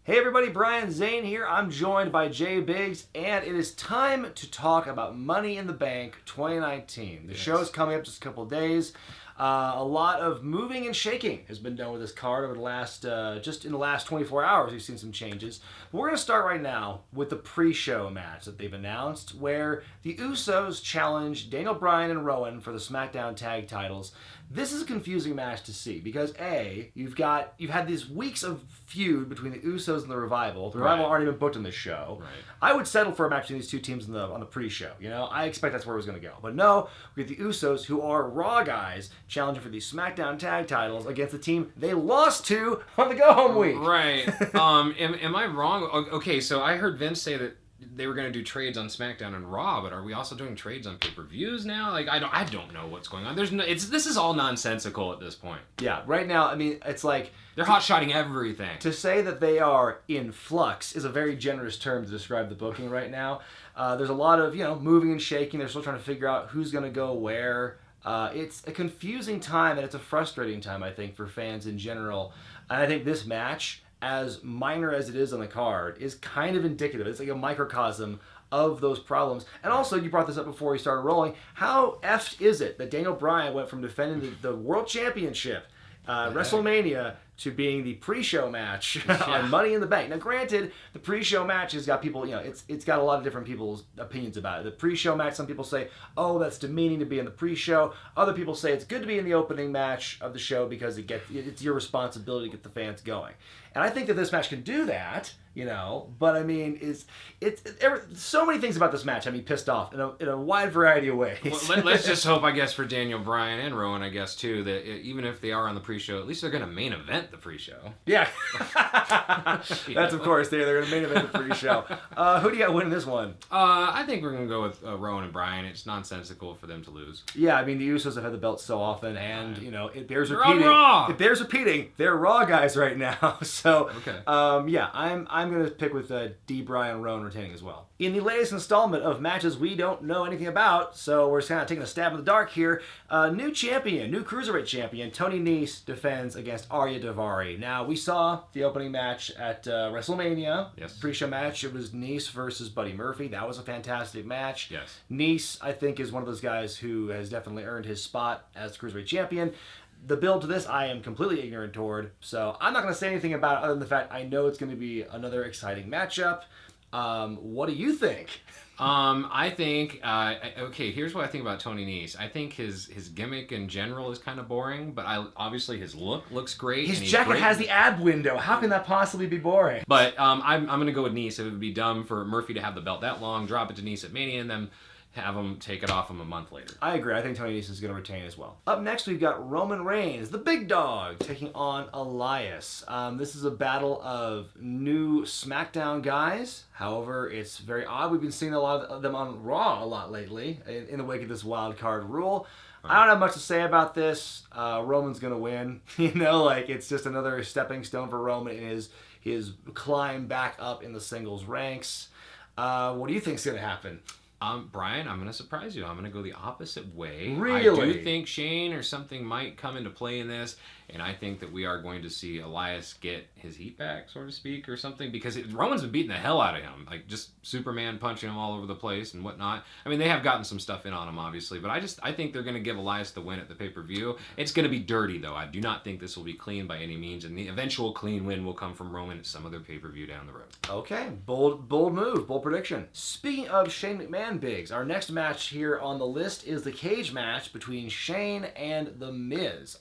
Hey everybody, Brian Zane here. I'm joined by Jay Biggs, and it is time to talk about Money in the Bank 2019. The show's coming up just a couple of days. A lot of moving and shaking has been done with this card over the last, just in the last 24 hours, we've seen some changes. But we're going to start right now with the pre-show match that they've announced, where the Usos challenge Daniel Bryan and Rowan for the SmackDown tag titles. This is a confusing match to see because you've had these weeks of feud between the Usos and the Revival. The Revival aren't even booked in this show. Right. I would settle for a match between these two teams on the pre-show. You know, I expect that's where it was going to go. But no, we get the Usos, who are Raw guys, challenging for the SmackDown tag titles against the team they lost to on the go-home week. Right. Am I wrong? Okay, so I heard Vince say that they were going to do trades on SmackDown and Raw, but are we also doing trades on pay-per-views now? Like, I don't know what's going on. This is all nonsensical at this point. Yeah, right now, I mean, it's like they're hot-shotting everything. To say that they are in flux is a very generous term to describe the booking right now. There's a lot of, moving and shaking. They're still trying to figure out who's going to go where. It's a confusing time, and it's a frustrating time, I think, for fans in general. And I think this match, as minor as it is on the card, is kind of indicative. It's like a microcosm of those problems. And also, you brought this up before we started rolling, how effed is it that Daniel Bryan went from defending the World Championship, WrestleMania, to being the pre-show match on Money in the Bank. Now, granted, the pre-show match has got people, it's got a lot of different people's opinions about it. The pre-show match, some people say, oh, that's demeaning to be in the pre-show. Other people say it's good to be in the opening match of the show because it's your responsibility to get the fans going. And I think that this match can do that, but I mean, so many things about this match have me pissed off in a wide variety of ways. Well, let's just hope, I guess, for Daniel Bryan and Rowan, I guess, too, that even if they are on the pre-show, at least they're going to main event the pre-show. Yeah. That's, of course, they're going to main event the pre-show. Who do you got winning this one? I think we're going to go with Rowan and Bryan. It's nonsensical for them to lose. Yeah, I mean, the Usos have had the belt so often, and, it bears they're repeating. on Raw. It bears repeating. They're Raw guys right now. So, okay. I'm going to pick with D. Bryan Rowan retaining as well. In the latest installment of matches we don't know anything about, so we're just kind of taking a stab in the dark here, new Cruiserweight champion, Tony Nese defends against Arya Daivari. Now, we saw the opening match at WrestleMania. Yes. Pre-show match. It was Nese versus Buddy Murphy. That was a fantastic match. Yes. Nese, I think, is one of those guys who has definitely earned his spot as Cruiserweight champion. The build to this, I am completely ignorant toward, so I'm not going to say anything about it other than the fact I know it's going to be another exciting matchup. What do you think? I think, okay, here's what I think about Tony Nese. I think his gimmick in general is kind of boring, but obviously his look looks great. His jacket has the ab window. How can that possibly be boring? But I'm going to go with Nese. It would be dumb for Murphy to have the belt that long, drop it to Nese at Mania, and then have him take it off him a month later. I agree. I think Tony Nese is going to retain as well. Up next, we've got Roman Reigns, the big dog, taking on Elias. This is a battle of new SmackDown guys. However, it's very odd. We've been seeing a lot of them on Raw a lot lately in the wake of this wild card rule. I don't have much to say about this. Roman's going to win. It's just another stepping stone for Roman in his climb back up in the singles ranks. What do you think is going to happen? Brian, I'm going to surprise you. I'm going to go the opposite way. Really? I do think Shane or something might come into play in this, and I think that we are going to see Elias get his heat back, so to speak, or something, because Roman's been beating the hell out of him, like just Superman punching him all over the place and whatnot. I mean, they have gotten some stuff in on him, obviously, but I think they're going to give Elias the win at the pay-per-view. It's going to be dirty, though. I do not think this will be clean by any means, and the eventual clean win will come from Roman at some other pay-per-view down the road. Okay, bold move, bold prediction. Speaking of Shane McMahon Biggs, our next match here on the list is the cage match between Shane and The Miz.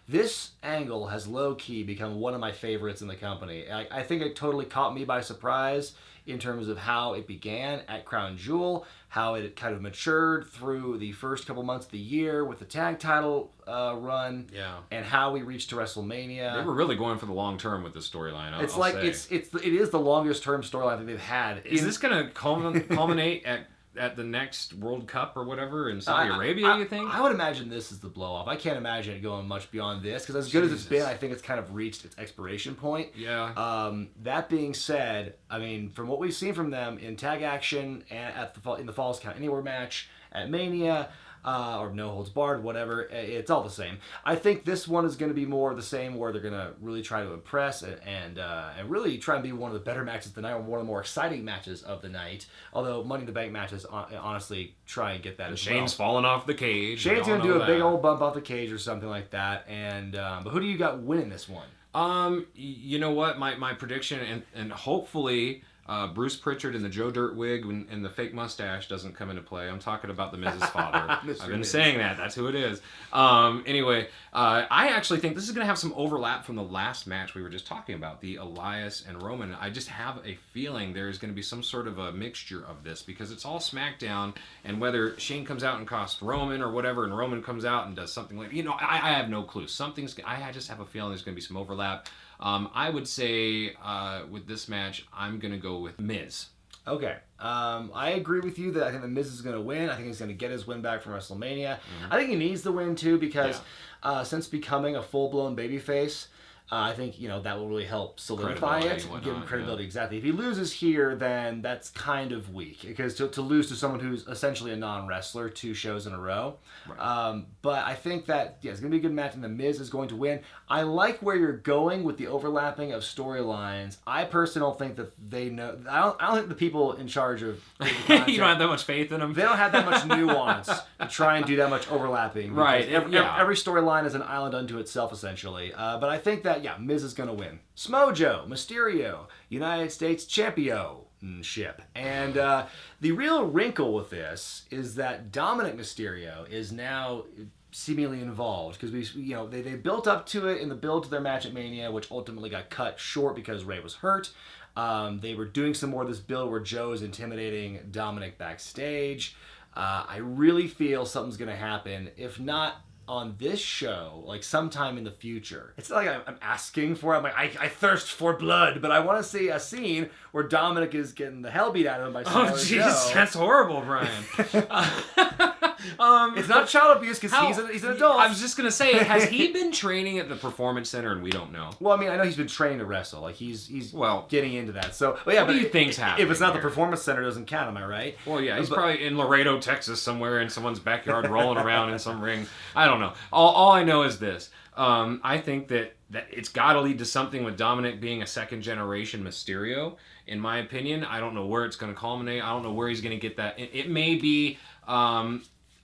This angle has low-key become one of my favorites in the company. I think it totally caught me by surprise in terms of how it began at Crown Jewel, how it kind of matured through the first couple months of the year with the tag title run, and how we reached to WrestleMania. They were really going for the long term with this storyline. It is the longest term storyline that they've had. Is this going to culminate at the next World Cup or whatever in Saudi Arabia, you think? I would imagine this is the blow-off. I can't imagine it going much beyond this, because as good as it's been, I think it's kind of reached its expiration point. Yeah. That being said, I mean, from what we've seen from them in tag action and in the Falls Count Anywhere match at Mania, or no holds barred, whatever. It's all the same. I think this one is going to be more the same, where they're going to really try to impress and really try and be one of the better matches of the night, or one of the more exciting matches of the night. Although Money in the Bank matches, honestly, try and get that as Shane's falling off the cage. Shane's going to do a big old bump off the cage or something like that. And but who do you got winning this one? You know what? My prediction, and hopefully Bruce Pritchard in the Joe Dirt wig and the fake mustache doesn't come into play. I'm talking about the Miz's father. I've been saying that. That's who it is. Anyway, I actually think this is going to have some overlap from the last match we were just talking about, the Elias and Roman. I just have a feeling there's going to be some sort of a mixture of this, because it's all SmackDown, and whether Shane comes out and costs Roman or whatever, and Roman comes out and does something like, I have no clue. I just have a feeling there's going to be some overlap. I would say with this match, I'm going to go with Miz. Okay. I agree with you that I think the Miz is going to win. I think he's going to get his win back from WrestleMania. I think he needs the win, too, because since becoming a full-blown babyface, I think, that will really help solidify it, give him credibility. Exactly. If he loses here, then that's kind of weak, because to lose to someone who's essentially a non-wrestler 2 shows in a row. Right. But I think that, it's going to be a good match, and the Miz is going to win. I like where you're going with the overlapping of storylines. I personally don't think that they know. I don't think the people in charge of you don't have that much faith in them. They don't have that much nuance to try and do that much overlapping. Right. Every storyline is an island unto itself, essentially. But I think that, Miz is going to win. Smojo, Mysterio, United States Championship. And the real wrinkle with this is that Dominic Mysterio is now seemingly involved, because they built up to it in the build to their match at Mania, which ultimately got cut short because Rey was hurt. They were doing some more of this build where Joe is intimidating Dominic backstage. I really feel something's going to happen, if not on this show, like sometime in the future. It's not like I'm asking for it. I'm like, I thirst for blood, but I want to see a scene where Dominic is getting the hell beat out of him by Samoa Joe. Oh, jeez, that's horrible, Brian. It's not child abuse, because he's an adult. I was just going to say, has he been training at the Performance Center and we don't know? Well, I mean, I know he's been trained to wrestle. Like, he's getting into that. So, what do you think's happening? If it's not here? The Performance Center, it doesn't count, am I right? Well, yeah, he's probably in Laredo, Texas, somewhere in someone's backyard rolling around in some ring. I don't know. All I know is this. I think that it's got to lead to something with Dominic being a second-generation Mysterio. In my opinion, I don't know where it's going to culminate. I don't know where he's going to get that. It may be a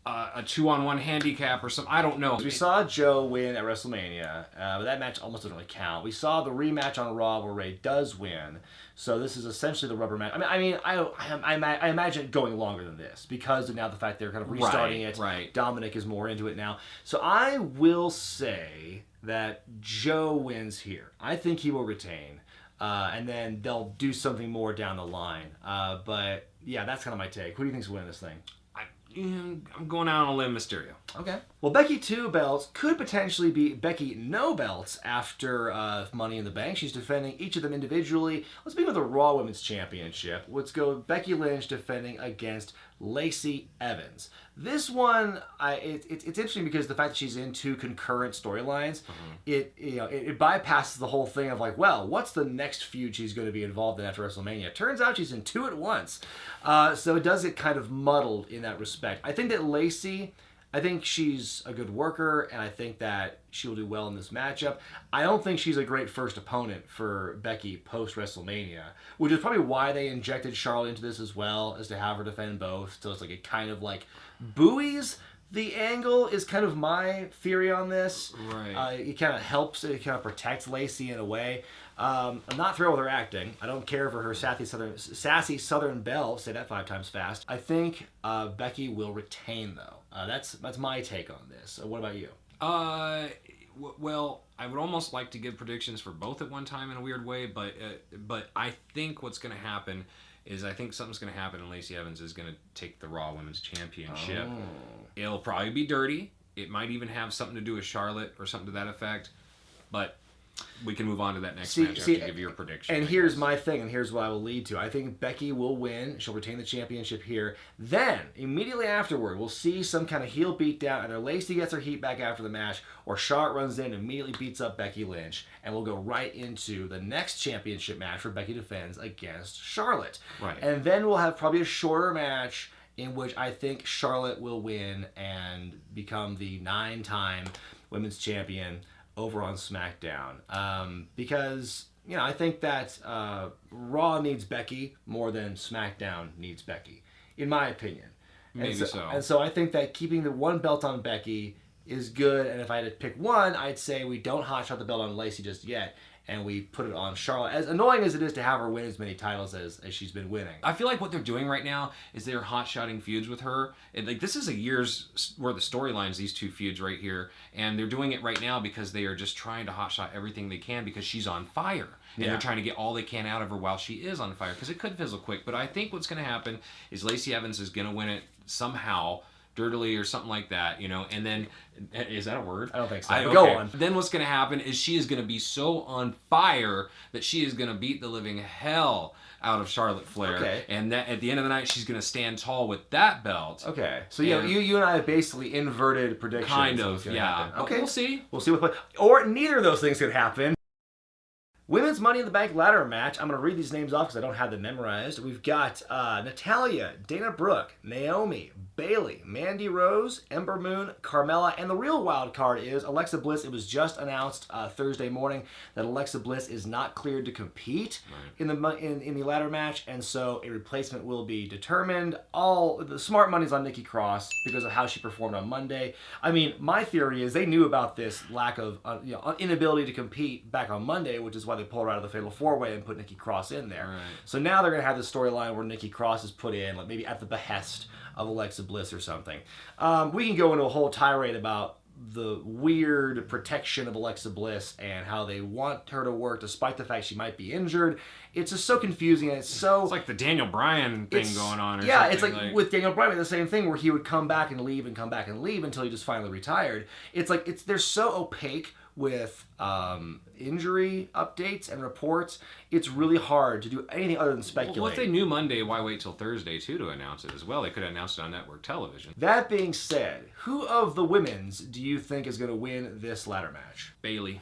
2-on-1 handicap or something. I don't know. We saw Joe win at WrestleMania, but that match almost doesn't really count. We saw the rematch on Raw where Rey does win. So this is essentially the rubber match. I imagine it going longer than this, because of now the fact they're kind of restarting it. Right. Dominic is more into it now. So I will say that Joe wins here. I think he will retain. And then they'll do something more down the line. But yeah, that's kind of my take. Who do you think's winning this thing? I'm going out on a limb, Mysterio. Okay. Well, Becky 2 belts could potentially be Becky no belts after Money in the Bank. She's defending each of them individually. Let's begin with the Raw Women's Championship. Let's go Becky Lynch defending against Lacey Evans. This one, it's interesting because the fact that she's in 2 concurrent storylines, it bypasses the whole thing of like, well, what's the next feud she's going to be involved in after WrestleMania? Turns out she's in 2 at once. So it does get kind of muddled in that respect. I think that Lacey, I think she's a good worker, and I think that she'll do well in this matchup. I don't think she's a great first opponent for Becky post-WrestleMania, which is probably why they injected Charlotte into this as well, as to have her defend both. So it's like it kind of like buoys the angle, is kind of my theory on this. Right. It kind of helps, it kind of protects Lacey in a way. I'm not thrilled with her acting. I don't care for her sassy Southern belle. Say that 5 times fast. I think Becky will retain, though. That's my take on this. What about you? Well, I would almost like to give predictions for both at one time in a weird way, but I think what's going to happen is I think something's going to happen, and Lacey Evans is going to take the Raw Women's Championship. Oh. It'll probably be dirty. It might even have something to do with Charlotte or something to that effect, but we can move on to that next match after you give your prediction. And here's my thing, and here's what I will lead to. I think Becky will win. She'll retain the championship here. Then, immediately afterward, we'll see some kind of heel beatdown. Either Lacey gets her heat back after the match, or Charlotte runs in and immediately beats up Becky Lynch. And we'll go right into the next championship match where Becky defends against Charlotte. Right. And then we'll have probably a shorter match in which I think Charlotte will win and become the 9-time women's champion over on SmackDown. Because, you know, I think that Raw needs Becky more than SmackDown needs Becky, in my opinion. Maybe so. And so I think that keeping the one belt on Becky is good. And if I had to pick one, I'd say we don't hotshot the belt on Lacey just yet, and we put it on Charlotte. As annoying as it is to have her win as many titles as she's been winning. I feel like what they're doing right now is they're hot-shotting feuds with her. And like, this is a year's worth of storylines, these two feuds right here. And they're doing it right now because they are just trying to hotshot everything they can because she's on fire. And they're trying to get all they can out of her while she is on fire. Because it could fizzle quick. But I think what's going to happen is Lacey Evans is going to win it somehow, dirtily or something like that, you know, and then, is that a word? I don't think so. Okay. Go on. Then what's going to happen is she is going to be so on fire that she is going to beat the living hell out of Charlotte Flair. Okay. And that at the end of the night, she's going to stand tall with that belt. Okay. So, yeah, you and I have basically inverted predictions. Kind of, yeah. Okay. We'll see. We'll see what... Or neither of those things could happen. Women's Money in the Bank ladder match. I'm going to read these names off because I don't have them memorized. We've got Natalya, Dana Brooke, Naomi, Bayley, Mandy Rose, Ember Moon, Carmella, and the real wild card is Alexa Bliss. It was just announced Thursday morning that Alexa Bliss is not cleared to compete in the ladder match, and so a replacement will be determined. All the smart money's on Nikki Cross because of how she performed on Monday. I mean, my theory is they knew about this lack of inability to compete back on Monday, which is why they pulled her out of the Fatal 4-Way and put Nikki Cross in there. Right. So now they're going to have this storyline where Nikki Cross is put in, like maybe at the behest of Alexa Bliss or something. We can go into a whole tirade about the weird protection of Alexa Bliss and how they want her to work despite the fact she might be injured. It's just so confusing, and it's like the Daniel Bryan thing going on. It's like with Daniel Bryan, the same thing where he would come back and leave and come back and leave until he just finally retired. It's like they're so opaque with injury updates and reports. It's really hard to do anything other than speculate. Well, if they knew Monday, why wait till Thursday too to announce it as well? They could have announced it on network television. That being said, who of the women's do you think is going to win this ladder match? Bayley.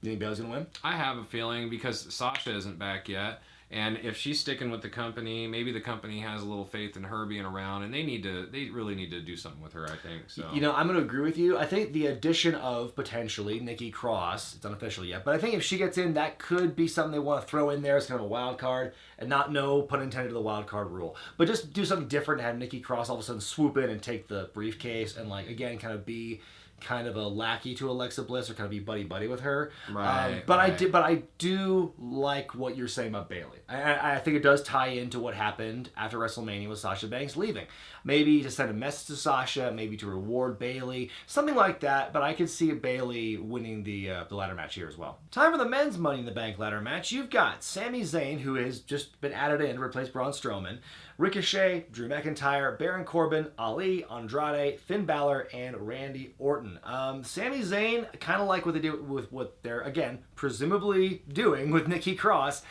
You think Bayley's going to win? I have a feeling because Sasha isn't back yet. And if she's sticking with the company, maybe the company has a little faith in her being around, and they really need to do something with her, I think. So, you know, I'm going to agree with you. I think the addition of potentially Nikki Cross, it's unofficial yet, but I think if she gets in, that could be something they want to throw in there as kind of a wild card, and not no pun intended to the wild card rule, but just do something different and have Nikki Cross all of a sudden swoop in and take the briefcase and, like, again, kind of be kind of a lackey to Alexa Bliss or kind of be buddy with her. Right. But I do like what you're saying about Bayley. I think it does tie into what happened after WrestleMania with Sasha Banks leaving. Maybe to send a message to Sasha, maybe to reward Bayley, something like that. But I could see Bayley winning the ladder match here as well. Time for the men's Money in the Bank ladder match. You've got Sami Zayn, who has just been added in to replace Braun Strowman, Ricochet, Drew McIntyre, Baron Corbin, Ali, Andrade, Finn Balor, and Randy Orton. Sami Zayn, kind of like what they do with what they're, again, presumably doing with Nikki Cross,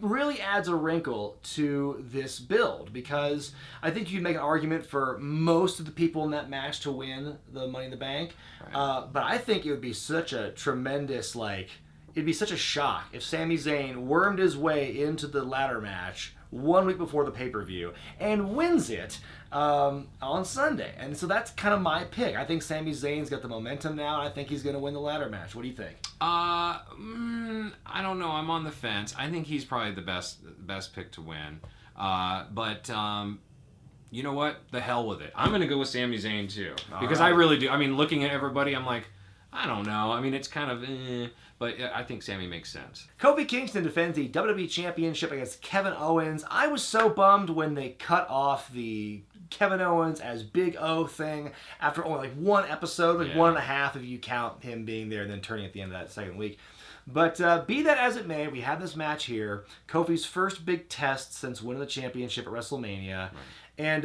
really adds a wrinkle to this build because I think you can make an argument for most of the people in that match to win the Money in the Bank. Right. But I think it would be such a tremendous, it'd be such a shock if Sami Zayn wormed his way into the ladder match 1 week before the pay-per-view and wins it on Sunday. And so that's kind of my pick. I think Sami Zayn's got the momentum now, and I think he's going to win the ladder match. What do you think? I don't know. I'm on the fence. I think he's probably the best pick to win. But you know what? The hell with it. I'm going to go with Sami Zayn too. Because I really do. I mean, looking at everybody, I'm like, I don't know. I mean, it's kind of but I think Sami makes sense. Kofi Kingston defends the WWE Championship against Kevin Owens. I was so bummed when they cut off the Kevin Owens as Big O thing after only like one episode, like 1.5 if you count him being there and then turning at the end of that second week. But be that as it may, we have this match here. Kofi's first big test since winning the championship at WrestleMania. Right. And,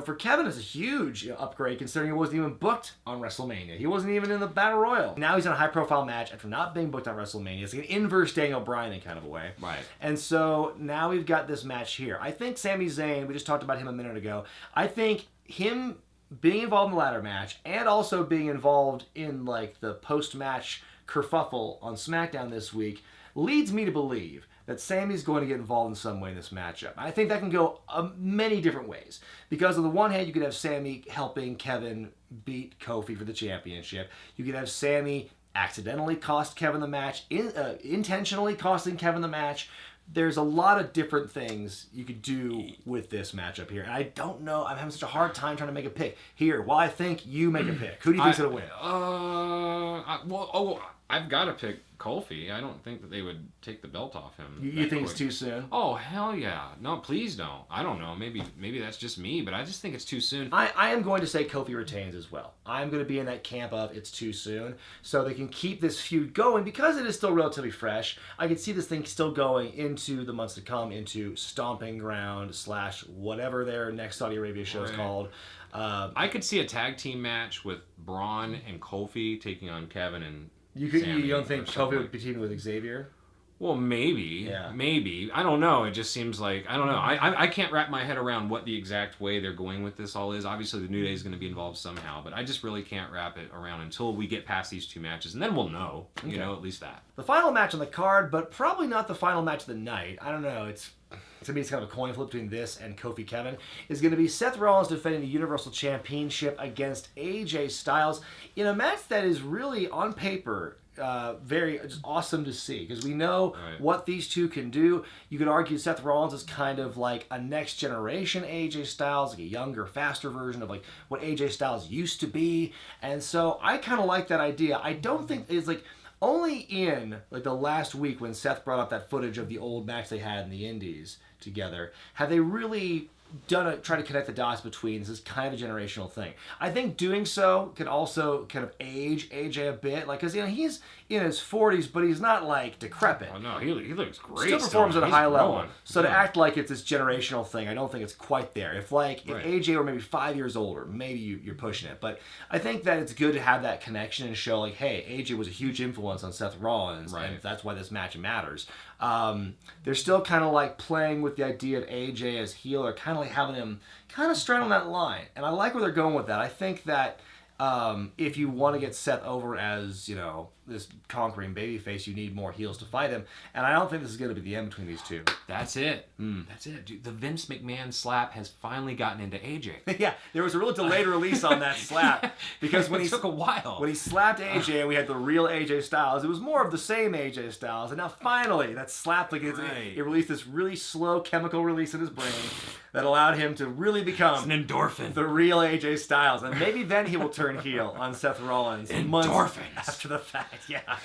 for Kevin, it's a huge upgrade considering he wasn't even booked on WrestleMania. He wasn't even in the Battle Royal. Now he's in a high-profile match after not being booked on WrestleMania. It's like an inverse Daniel Bryan in kind of a way. Right. And so now we've got this match here. I think Sami Zayn, we just talked about him a minute ago, I think him being involved in the ladder match and also being involved in, the post-match kerfuffle on SmackDown this week leads me to believe that Sami's going to get involved in some way in this matchup. I think that can go many different ways. Because on the one hand, you could have Sami helping Kevin beat Kofi for the championship. You could have Sami accidentally cost Kevin the match, intentionally costing Kevin the match. There's a lot of different things you could do with this matchup here. And I don't know. I'm having such a hard time trying to make a pick. Here, while I think you make a pick. Who do you think's going to win? I've got to pick Kofi. I don't think that they would take the belt off him. You think it's too soon? Oh, hell yeah. No, please don't. I don't know. Maybe that's just me, but I just think it's too soon. I am going to say Kofi retains as well. I'm going to be in that camp of it's too soon. So they can keep this feud going because it is still relatively fresh. I can see this thing still going into the months to come, into Stomping Ground / whatever their next Saudi Arabia show is called. I could see a tag team match with Braun and Kofi taking on Kevin and You don't think Kofi would be teaming with Xavier? Well, maybe. Yeah. Maybe. I don't know. It just seems like, I don't know. I can't wrap my head around what the exact way they're going with this all is. Obviously, the New Day is going to be involved somehow, but I just really can't wrap it around until we get past these two matches, and then we'll know, you know, at least that. The final match on the card, but probably not the final match of the night. I don't know. To me, it's kind of a coin flip between this and Kofi Kevin. Is going to be Seth Rollins defending the Universal Championship against AJ Styles in a match that is really, on paper, very just awesome to see, because we know what these two can do. You could argue Seth Rollins is kind of like a next generation AJ Styles, like a younger, faster version of like what AJ Styles used to be, and so I kind of like that idea. I don't think it's like only in like the last week when Seth brought up that footage of the old match they had in the Indies together have they really try to connect the dots between this is kind of a generational thing. I think doing so can also kind of age AJ a bit, like, because he's in his 40s, but he's not like decrepit. Oh no, he looks great. Still performs at a high level. So to act like it's this generational thing, I don't think it's quite there. If AJ were maybe 5 years older, maybe you're pushing it. But I think that it's good to have that connection and show like, hey, AJ was a huge influence on Seth Rollins, and that's why this match matters. They're still kind of like playing with the idea of AJ as heel, or kind of like having him kind of straddle that line. And I like where they're going with that. I think that if you want to get Seth over as, you know, this conquering babyface, you need more heels to fight him. And I don't think this is going to be the end between these two. That's it. That's it. Dude, the Vince McMahon slap has finally gotten into AJ. Yeah, there was a real delayed release on that slap. Because when it took a while. When he slapped AJ and we had the real AJ Styles, it was more of the same AJ Styles. And now finally, that slap, like it released this really slow chemical release in his brain that allowed him to really become it's an endorphin. The real AJ Styles. And maybe then he will turn heel on Seth Rollins months after the fact. Yeah.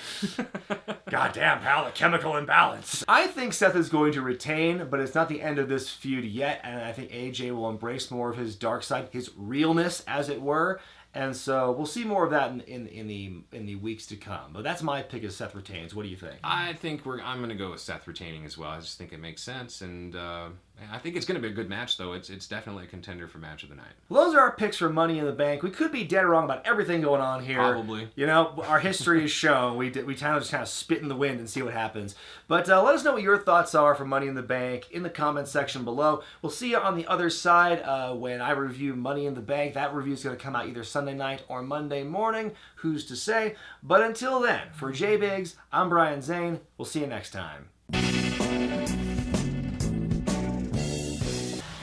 Goddamn, pal, the chemical imbalance. I think Seth is going to retain, but it's not the end of this feud yet, and I think AJ will embrace more of his dark side, his realness, as it were. And so we'll see more of that in the weeks to come. But that's my pick, is Seth retains. What do you think? I think I'm going to go with Seth retaining as well. I just think it makes sense, and I think it's going to be a good match, though. It's definitely a contender for match of the night. Well, those are our picks for Money in the Bank. We could be dead wrong about everything going on here. Probably. You know, our history is shown. We kind of spit in the wind and see what happens. But let us know what your thoughts are for Money in the Bank in the comments section below. We'll see you on the other side when I review Money in the Bank. That review is going to come out either Sunday night or Monday morning. Who's to say? But until then, for J-Biggs, I'm Brian Zane. We'll see you next time.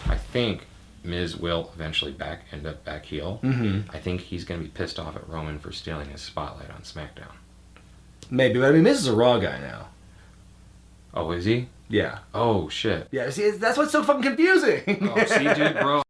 I think Miz will eventually end up back heel. I think he's going to be pissed off at Roman for stealing his spotlight on SmackDown. Maybe, but I mean, Miz is a Raw guy now. Oh, is he? Yeah. Oh, shit. Yeah, see, that's what's so fucking confusing. Oh, see, dude, bro.